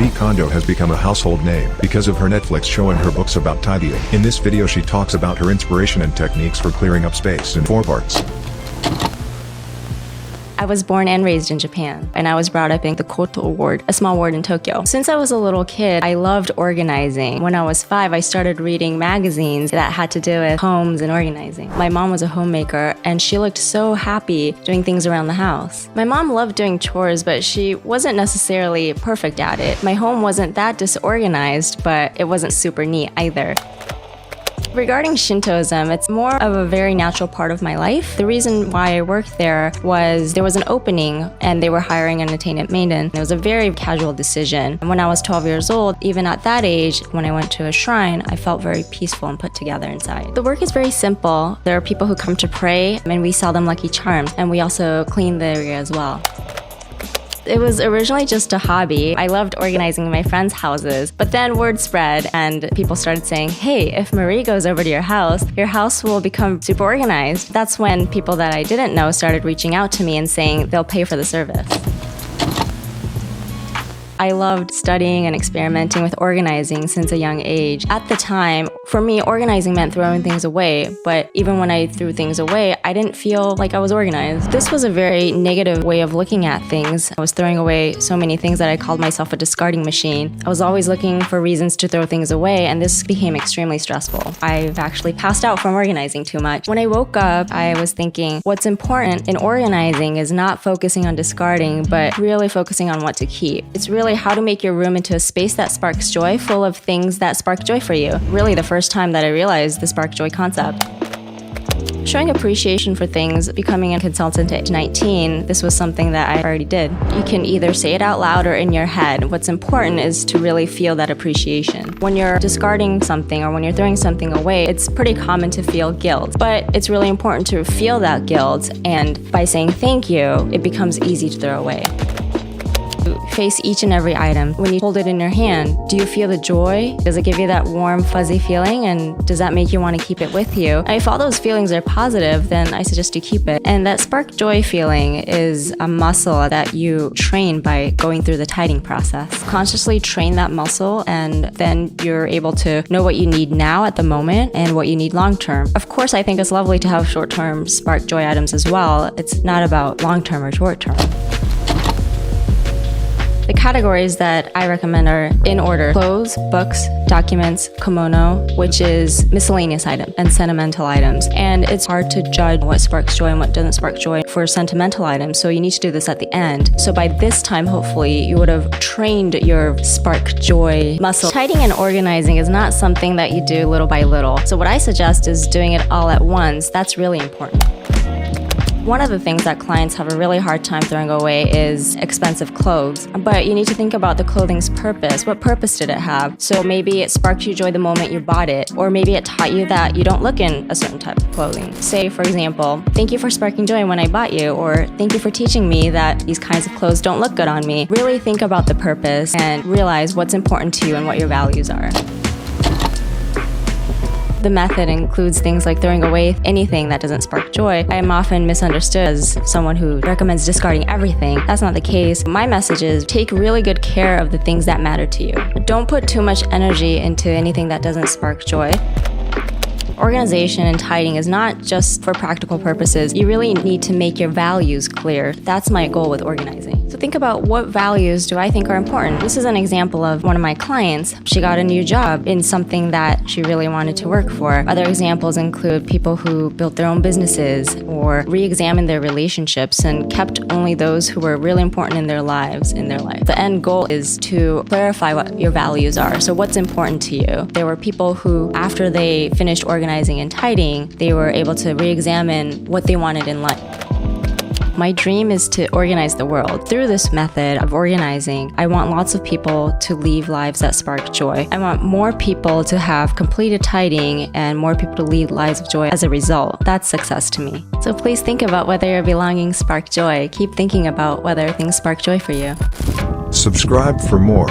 Marie Kondo has become a household name because of her Netflix show and her books about tidying. In this video she talks about her inspiration and techniques for clearing up space in 4 parts. I was born and raised in Japan, and I was brought up in the Kondo ward, a small ward in Tokyo. Since I was a little kid, I loved organizing. When I was 5, I started reading magazines that had to do with homes and organizing. My mom was a homemaker, and she looked so happy doing things around the house. My mom loved doing chores, but she wasn't necessarily perfect at it. My home wasn't that disorganized, but it wasn't super neat either. Regarding Shintoism, it's more of a very natural part of my life. The reason why I worked there was an opening and they were hiring an attendant maiden. It was a very casual decision. And when I was 12 years old, even at that age, when I went to a shrine, I felt very peaceful and put together inside. The work is very simple. There are people who come to pray and we sell them lucky charms, and we also clean the area as well. It was originally just a hobby. I loved organizing my friends' houses, but then word spread and people started saying, hey, if Marie goes over to your house will become super organized. That's when people that I didn't know started reaching out to me and saying they'll pay for the service. I loved studying and experimenting with organizing since a young age. At the time, for me, organizing meant throwing things away, but even when I threw things away, I didn't feel like I was organized. This was a very negative way of looking at things. I was throwing away so many things that I called myself a discarding machine. I was always looking for reasons to throw things away, and this became extremely stressful. I've actually passed out from organizing too much. When I woke up, I was thinking, what's important in organizing is not focusing on discarding, but really focusing on what to keep. It's really how to make your room into a space that sparks joy, full of things that spark joy for you. Really the first time that I realized the spark joy concept. Showing appreciation for things, becoming a consultant at 19, this was something that I already did. You can either say it out loud or in your head. What's important is to really feel that appreciation. When you're discarding something or when you're throwing something away, it's pretty common to feel guilt. But it's really important to feel that guilt, and by saying thank you, it becomes easy to throw away. Face each and every item. When you hold it in your hand, do you feel the joy? Does it give you that warm, fuzzy feeling? And does that make you want to keep it with you? And if all those feelings are positive, then I suggest you keep it. And that spark joy feeling is a muscle that you train by going through the tidying process. Consciously train that muscle, and then you're able to know what you need now at the moment and what you need long term. Of course, I think it's lovely to have short-term spark joy items as well. It's not about long-term or short-term. The categories that I recommend are in order: clothes, books, documents, kimono, which is miscellaneous items, and sentimental items. And it's hard to judge what sparks joy and what doesn't spark joy for sentimental items, so you need to do this at the end. So by this time, hopefully, you would have trained your spark joy muscle. Tidying and organizing is not something that you do little by little. So what I suggest is doing it all at once. That's really important. One of the things that clients have a really hard time throwing away is expensive clothes. But you need to think about the clothing's purpose. What purpose did it have? So maybe it sparked you joy the moment you bought it, or maybe it taught you that you don't look in a certain type of clothing. Say, for example, thank you for sparking joy when I bought you, or thank you for teaching me that these kinds of clothes don't look good on me. Really think about the purpose and realize what's important to you and what your values are. The method includes things like throwing away anything that doesn't spark joy. I am often misunderstood as someone who recommends discarding everything. That's not the case. My message is take really good care of the things that matter to you. Don't put too much energy into anything that doesn't spark joy. Organization and tidying is not just for practical purposes. You really need to make your values clear. That's my goal with organizing. So think about, what values do I think are important? This is an example of one of my clients. She got a new job in something that she really wanted to work for. Other examples include people who built their own businesses or re-examined their relationships and kept only those who were really important in their lives. The end goal is to clarify what your values are. So what's important to you? There were people who, after they finished organizing and tidying, they were able to re-examine what they wanted in life. My dream is to organize the world. Through this method of organizing, I want lots of people to lead lives that spark joy. I want more people to have completed tidying and more people to lead lives of joy as a result. That's success to me. So please think about whether your belongings spark joy. Keep thinking about whether things spark joy for you. Subscribe for more.